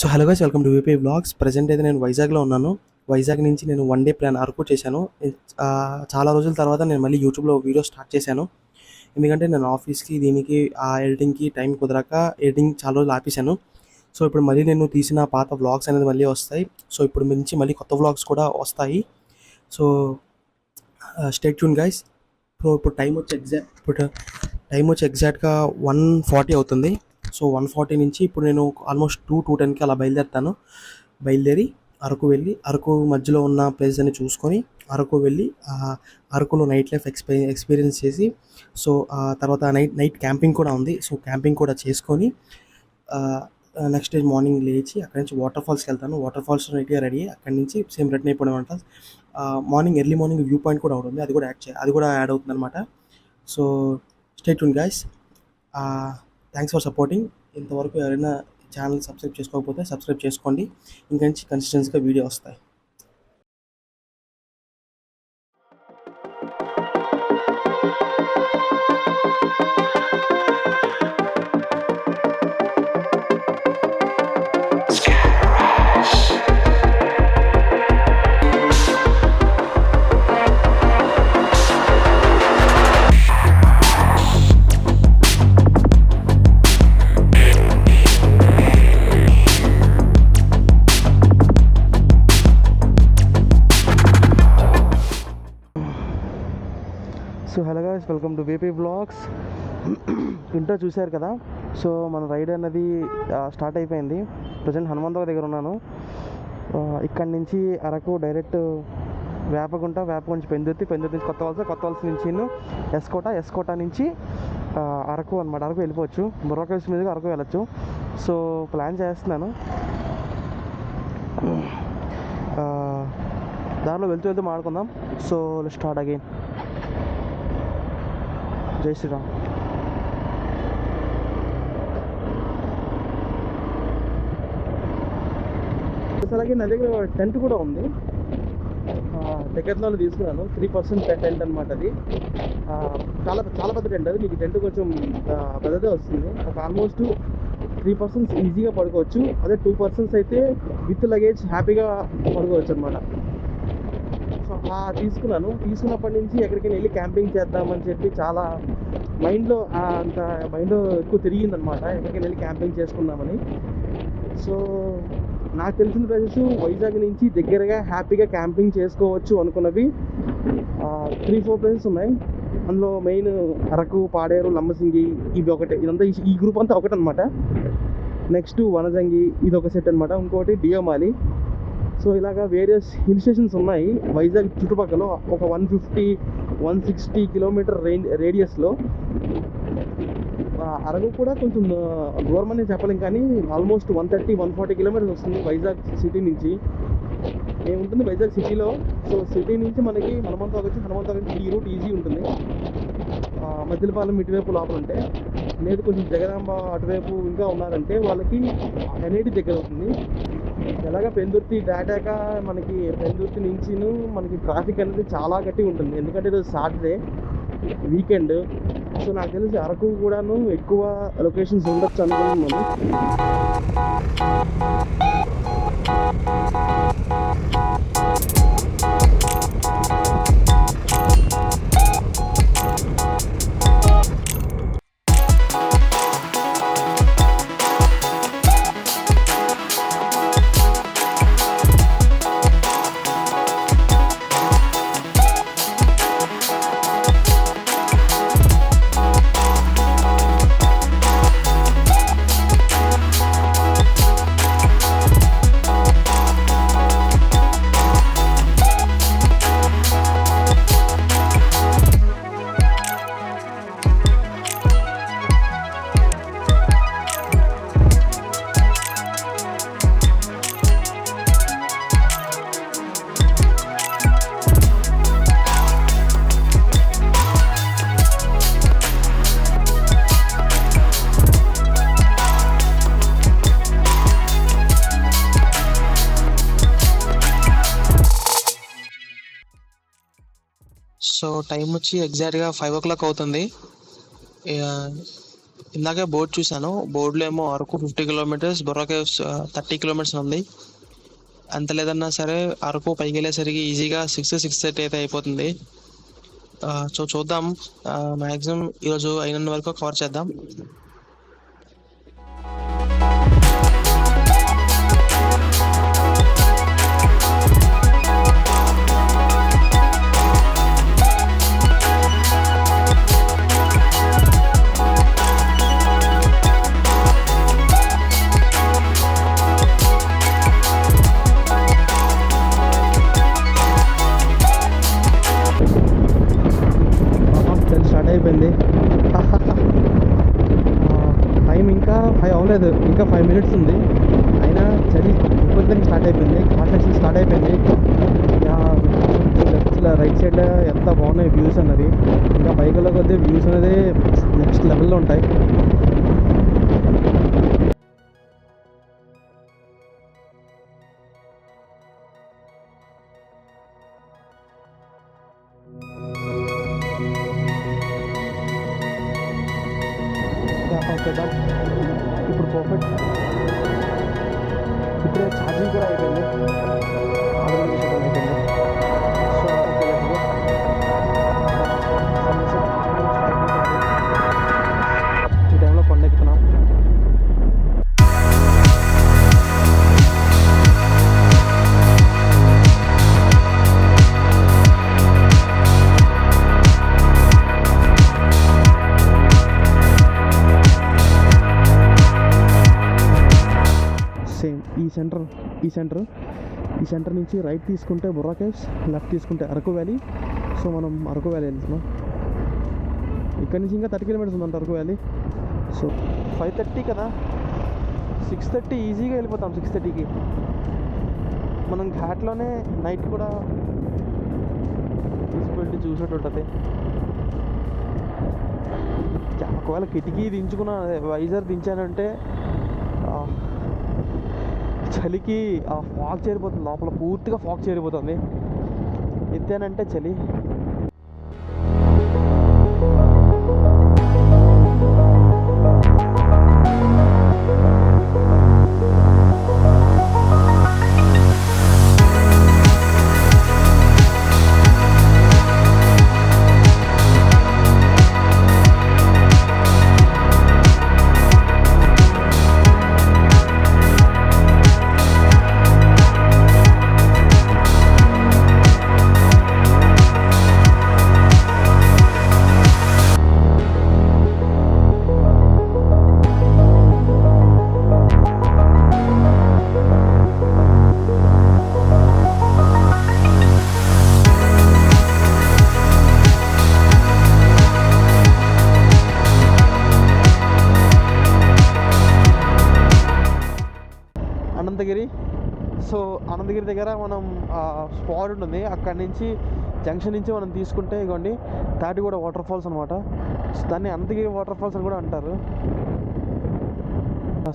So hello guys, welcome to VP vlogs. Present అయితే నేను వైజాగ్లో ఉన్నాను. వైజాగ్ నుంచి నేను వన్ డే ప్లాన్ అరకు చేశాను. చాలా రోజుల తర్వాత నేను మళ్ళీ యూట్యూబ్లో వీడియో స్టార్ట్ చేశాను. ఎందుకంటే నేను ఆఫీస్కి దీనికి ఆ ఎడిటింగ్కి టైం కుదరక ఎడిటింగ్ చాలా రోజులు ఆపేశాను. సో ఇప్పుడు మళ్ళీ నేను తీసిన పాత వ్లాగ్స్ అనేది మళ్ళీ వస్తాయి. సో ఇప్పుడు నుంచి మళ్ళీ కొత్త వ్లాగ్స్ కూడా వస్తాయి. So stay tune guys. ఇప్పుడు టైం వచ్చి ఎగ్జాక్ట్గా 1:40 అవుతుంది. సో 1:40 నుంచి ఇప్పుడు నేను ఆల్మోస్ట్ 2:10కి అలా బయలుదేరి అరకు వెళ్ళి అరకు మధ్యలో ఉన్న ప్లేస్ అని చూసుకొని అరకు వెళ్ళి అరకులో నైట్ లైఫ్ ఎక్స్పీరియన్స్ చేసి, సో తర్వాత నైట్ క్యాంపింగ్ కూడా ఉంది. సో క్యాంపింగ్ కూడా చేసుకొని నెక్స్ట్ డే మార్నింగ్ లేచి అక్కడి నుంచి వాటర్ ఫాల్స్కి వెళ్తాను. వాటర్ ఫాల్స్ నీట్గా రెడీ అయ్యి అక్కడి నుంచి సేమ్ రిటర్న్ అయిపోవడం అంట. ఎర్లీ మార్నింగ్ వ్యూ పాయింట్ కూడా ఉంటుంది, అది కూడా యాడ్ అవుతుంది అనమాట. So stay tune guys. Thanks for supporting. ఇంతవరకు ఎవరైనా ఛానల్ సబ్స్క్రైబ్ చేసుకోకపోతే సబ్స్క్రైబ్ చేసుకోండి. ఇంకా నుంచి కన్సిస్టెన్సీగా వీడియో వస్తాయి. So hello guys, welcome to VP vlogs. ఇంట్లో చూశారు కదా. సో మన రైడ్ అనేది స్టార్ట్ అయిపోయింది. ప్రజెంట్ హనుమంతవ దగ్గర ఉన్నాను. ఇక్కడి నుంచి అరకు డైరెక్ట్ వేపగుంట నుంచి పెందుర్తి నుంచి కొత్త వలస నుంచి ఎస్కోట నుంచి అరకు అనమాట. అరకు వెళ్ళిపోవచ్చు. బుర్రకేవ్స్ మీదుగా అరకు వెళ్ళచ్చు. సో ప్లాన్ చేస్తున్నాను. దారిలో వెళ్తూ మాట్లాడుకుందాం. So let's start again. జై శ్రీరామ్. అలాగే నా దగ్గర టెంట్ కూడా ఉంది. డెకాథ్లాన్ తీసుకున్నాను. 3% టెంట్ అనమాట. అది చాలా చాలా పెద్ద టెంట్. అది మీకు టెంట్ కొంచెం పెద్దదే వస్తుంది. ఒక ఆల్మోస్ట్ 3% ఈజీగా పడుకోవచ్చు. అదే 2% అయితే విత్ లగేజ్ హ్యాపీగా పడుకోవచ్చు అనమాట. సో తీసుకున్నప్పటి నుంచి ఎక్కడికైనా వెళ్ళి క్యాంపింగ్ చేద్దామని చెప్పి చాలా మైండ్లో ఎక్కువ తిరిగిందనమాట. ఎక్కడికైనా వెళ్ళి క్యాంపింగ్ చేసుకుందామని. సో నాకు తెలిసిన ప్లేసెస్ వైజాగ్ నుంచి దగ్గరగా హ్యాపీగా క్యాంపింగ్ చేసుకోవచ్చు అనుకున్నవి 3-4 ప్లేసెస్ ఉన్నాయి. అందులో మెయిన్ అరకు, పాడేరు, లంబసింగి ఇవి ఒకటే. ఇదంతా ఈ గ్రూప్ అంతా ఒకటనమాట. నెక్స్ట్ వనజంగి ఇది ఒక సెట్ అనమాట. ఇంకోటి డియోమాలి. సో ఇలాగా వేరియస్ హిల్ స్టేషన్స్ ఉన్నాయి వైజాగ్ చుట్టుపక్కల. ఒక 150-160 కిలోమీటర్ రేడియస్లో. అరకు కూడా కొంచెం దూరం అని చెప్పలేం, కానీ ఆల్మోస్ట్ 130-140 కిలోమీటర్స్ వస్తుంది వైజాగ్ సిటీ నుంచి. ఏముంటుంది వైజాగ్ సిటీలో. సో సిటీ నుంచి మనకి హనుమంతవ నుంచి ఈ రూట్ ఈజీ ఉంటుంది. మధ్యలపాలెం ఇటువైపు లోపల ఉంటే, లేదు కొంచెం జగదాంబ అటువైపు ఇంకా ఉన్నారంటే వాళ్ళకి ఎన్ఐటి దగ్గర అవుతుంది. ఎలాగా పెందుర్తి దాటాక మనకి పెందుర్తి నుంచి మనకి ట్రాఫిక్ అనేది చాలా గట్టిగా ఉంటుంది. ఎందుకంటే ఈరోజు సాటర్డే వీకెండ్. సో నాకు తెలిసి అరకు కూడాను ఎక్కువ లొకేషన్స్ ఉండొచ్చు అనుకుంటున్నాను. సో టైం వచ్చి ఎగ్జాక్ట్గా 5 o'clock అవుతుంది. ఇందాకే బోర్డు చూశాను. బోర్డులో ఏమో Araku 50 kilometres, Borra caves 30 kilometres ఉంది. అంత లేదన్నా సరే అరకు పైకి వెళ్ళేసరికి ఈజీగా 6-6:30 అయితే అయిపోతుంది. సో చూద్దాం, మ్యాక్సిమం ఈరోజు అయినంత వరకు కవర్ చేద్దాం. స్టార్ట్ అయిపోయింది. టైం ఇంకా 5 అవ్వలేదు, ఇంకా 5 మినిట్స్ ఉంది. అయినా చలి విపరీతంగా స్టార్ట్ అయిపోయింది. ఘాట్ సెక్షన్ స్టార్ట్ అయిపోయింది. లెఫ్ట్ రైట్ సైడ్ ఎంత బాగున్నాయి వ్యూస్ అన్నది. ఇంకా పైకలో కొద్దీ వ్యూస్ అనేది నెక్స్ట్ లెవెల్లో ఉంటాయి. ఇప్పుడు పర్ఫెక్ట్. ఇప్పుడే ఛార్జింగ్ కూడా అయిపోయింది. అయిపోయింది. So okay, let's go. ఈ టైంలో కొండ ఎక్కుతున్నాం. సేమ్ ఈ సెంటర్ నుంచి రైట్ తీసుకుంటే బొర్రా కేవ్స్, లెఫ్ట్ తీసుకుంటే అరకు వ్యాలీ. సో మనం అరకు వ్యాలీ వెళ్తున్నాం. ఇక్కడ నుంచి ఇంకా 30 కిలోమీటర్స్ ఉందంట అరకు వ్యాలీ. సో 5:30 కదా, 6:30 ఈజీగా వెళ్ళిపోతాం. 6:30కి మనం ఘాట్లోనే నైట్ కూడా తీసుకెళ్ళి చూసినట్టు ఉంటుంది. ఒకవేళ కిటికీ దించుకున్న వైజర్ దించానంటే చలికి ఫాగ్ చేరిపోతుంది, లోపల పూర్తిగా ఫాగ్ చేరిపోతుంది. ఎత్తానంటే చలి. అనంతగిరి. సో అనంతగిరి దగ్గర మనం స్పాట్ ఉంటుంది. అక్కడి నుంచి జంక్షన్ నుంచి మనం తీసుకుంటే ఇగోండి తాటిగూడ వాటర్ ఫాల్స్ అనమాట. దాన్ని అనంతగిరి వాటర్ ఫాల్స్ అని కూడా అంటారు.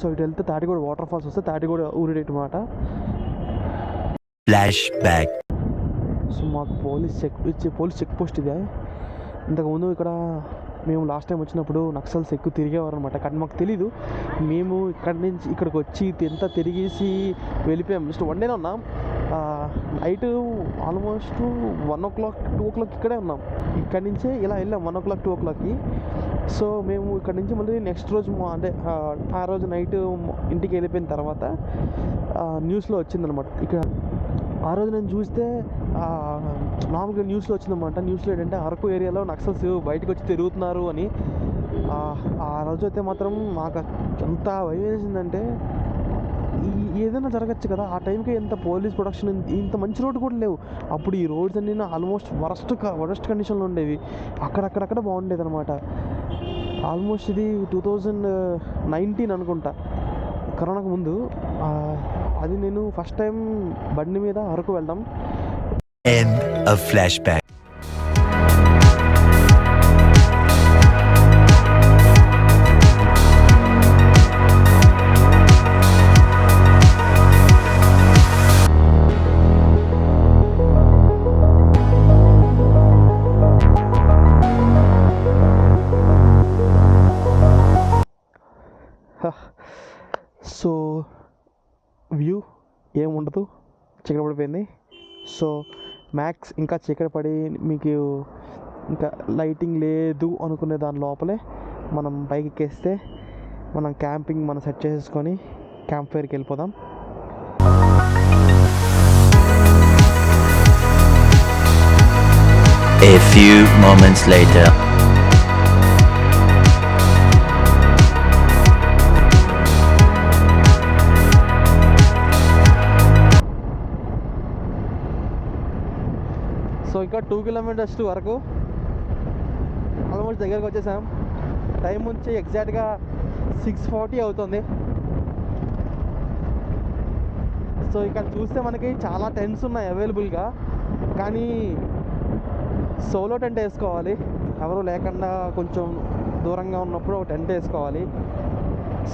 సో ఇటు వెళ్తే తాటిగూడ వాటర్ ఫాల్స్ వస్తే తాటిగూడ ఊరి అనమాట. Flash back. సో మాకు పోలీస్ చెక్ పోస్ట్ ఇదే. ఇంతకుముందు ఇక్కడ మేము లాస్ట్ టైం వచ్చినప్పుడు నక్సల్స్ ఎక్కువ తిరిగేవారు అనమాట. కానీ మాకు తెలీదు. మేము ఇక్కడి నుంచి ఇక్కడికి వచ్చి ఎంత తిరిగేసి వెళ్ళిపోయాం. జస్ట్ 1 డేనే ఉన్నాం. నైట్ ఆల్మోస్ట్ 1 o'clock 2 o'clock ఇక్కడే ఉన్నాం. ఇక్కడి నుంచే ఇలా వెళ్ళాం 1 o'clock 2 o'clockకి. సో మేము ఇక్కడ నుంచి మళ్ళీ నెక్స్ట్ రోజు అంటే ఆ రోజు నైట్ ఇంటికి వెళ్ళిపోయిన తర్వాత న్యూస్లో వచ్చిందనమాట. ఇక్కడ ఆ రోజు నేను చూస్తే మామూలుగా న్యూస్లో వచ్చిందన్నమాట. న్యూస్లో ఏంటంటే అరకు ఏరియాలో నక్సల్స్ బయటకు వచ్చి తిరుగుతున్నారు అని. ఆ రోజు అయితే మాత్రం మాకు ఎంత భయం వేసిందంటే, ఏదైనా జరగచ్చు కదా. ఆ టైంకి ఎంత పోలీస్ ప్రొటెక్షన్, ఇంత మంచి రోడ్డు కూడా లేవు. అప్పుడు ఈ రోడ్స్ అన్నీ ఆల్మోస్ట్ వరస్ట్ కండిషన్లో ఉండేవి. అక్కడక్కడ బాగుండేది అనమాట. ఆల్మోస్ట్ ఇది 2019 అనుకుంటా, కరోనాకు ముందు. అది నేను ఫస్ట్ టైం బండి మీద అరకు వెళ్ళడం. End of flashback. వ్యూ ఏముండదు, చీకటి పడిపోయింది. సో మ్యాక్స్ ఇంకా చీకటి పడి మీకు ఇంకా లైటింగ్ లేదు అనుకునే దాని లోపలే మనం పైకి ఎక్కేస్తే మనం క్యాంపింగ్ మనం సెట్ చేసేసుకొని క్యాంప్ ఫైర్కి వెళ్ళిపోదాం. A few moments later. So ఇంకా 2 కిలోమీటర్స్ వరకు ఆల్మోస్ట్ దగ్గరకు వచ్చేసాం. టైం వచ్చి ఎగ్జాక్ట్గా 6:40 అవుతుంది. సో ఇక్కడ చూస్తే మనకి చాలా టెంట్స్ ఉన్నాయి అవైలబుల్గా, కానీ సోలో టెంట్ వేసుకోవాలి. ఎవరు లేకుండా కొంచెం దూరంగా ఉన్నప్పుడు ఒక టెంట్ వేసుకోవాలి.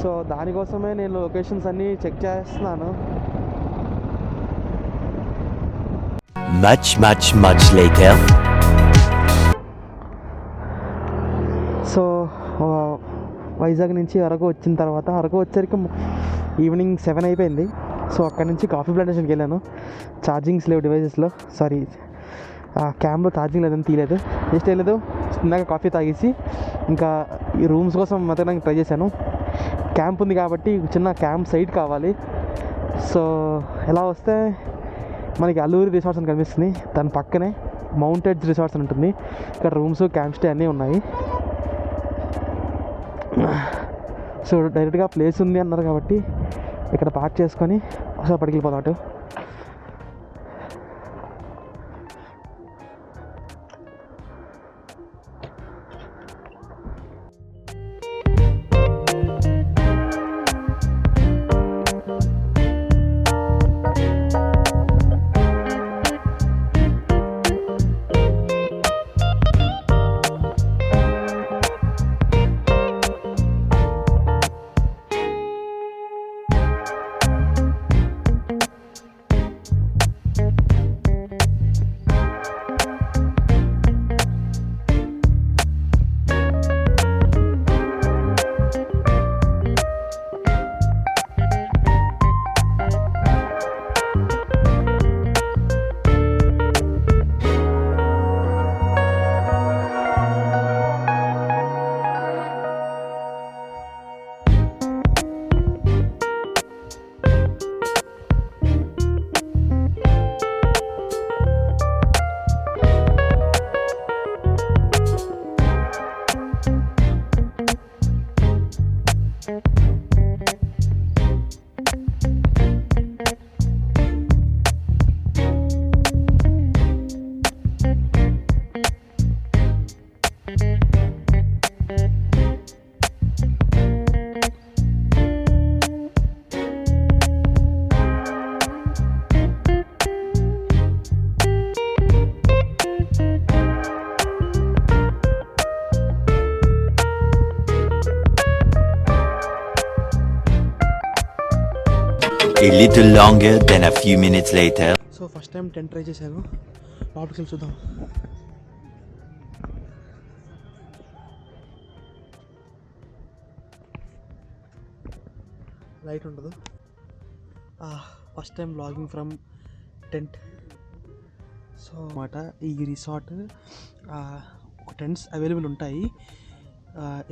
సో దానికోసమే నేను లొకేషన్స్ అన్నీ చెక్ చేస్తున్నాను. Much later. సో వైజాగ్ నుంచి అరకు వచ్చిన తర్వాత అరకు వచ్చేసరికి ఈవినింగ్ 7 అయిపోయింది. సో అక్కడ నుంచి కాఫీ ప్లాంటేషన్కి వెళ్ళాను. ఛార్జింగ్స్ లేవు డివైజెస్లో, సారీ క్యామ్లో ఛార్జింగ్ లేదని తీయలేదు. జస్ట్ వెళ్ళలేదు, చిన్నగా కాఫీ తాగేసి ఇంకా ఈ రూమ్స్ కోసం వెతకడానికి ట్రై చేశాను. క్యాంప్ ఉంది కాబట్టి చిన్న క్యాంప్ సైట్ కావాలి. సో ఎలా వస్తే మనకి అల్లూరి రిసార్ట్స్ అని కనిపిస్తుంది, దాని పక్కనే మౌంటెడ్స్ రిసార్ట్స్ అని ఉంటుంది. ఇక్కడ రూమ్స్, క్యాంప్ స్టే అన్నీ ఉన్నాయి. సో డైరెక్ట్గా ప్లేస్ ఉంది అన్నారు కాబట్టి ఇక్కడ పార్క్ చేసుకొని ఒకసారి పడికెళ్ళిపోదాం అటు. A little longer than a few minutes later. So first time tent try చేశాను. లోపలికి వెళ్ళి చూద్దాం. లైట్ ఉండదు. First time vlogging from tent. So అన్నమాట ఈ రిసార్ట్ టెంట్స్ అవైలబుల్ ఉంటాయి,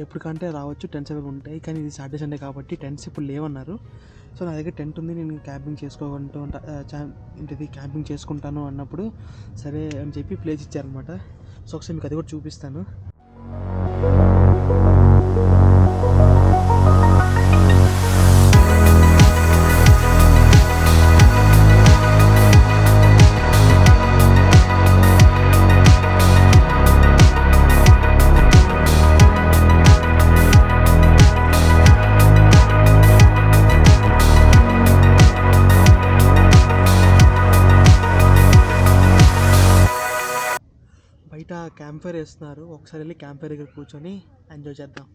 ఎప్పటికంటే రావచ్చు, టెంట్స్ అవైలబుల్ ఉంటాయి. కానీ ఇది సాటర్డే సండే కాబట్టి టెంట్స్ ఇప్పుడు లేవన్నారు. సో నా దగ్గర టెంట్ ఉంది, నేను క్యాంపింగ్ క్యాంపింగ్ చేసుకుంటాను అన్నప్పుడు సరే అని చెప్పి ప్లేస్ ఇచ్చారనమాట. సో ఒకసారి మీకు అది కూడా చూపిస్తాను. బయట క్యాంప్ ఫైర్ వేస్తున్నారు, ఒకసారి వెళ్ళి క్యాంప్ ఫైర్ దగ్గర కూర్చొని ఎంజాయ్ చేద్దాం.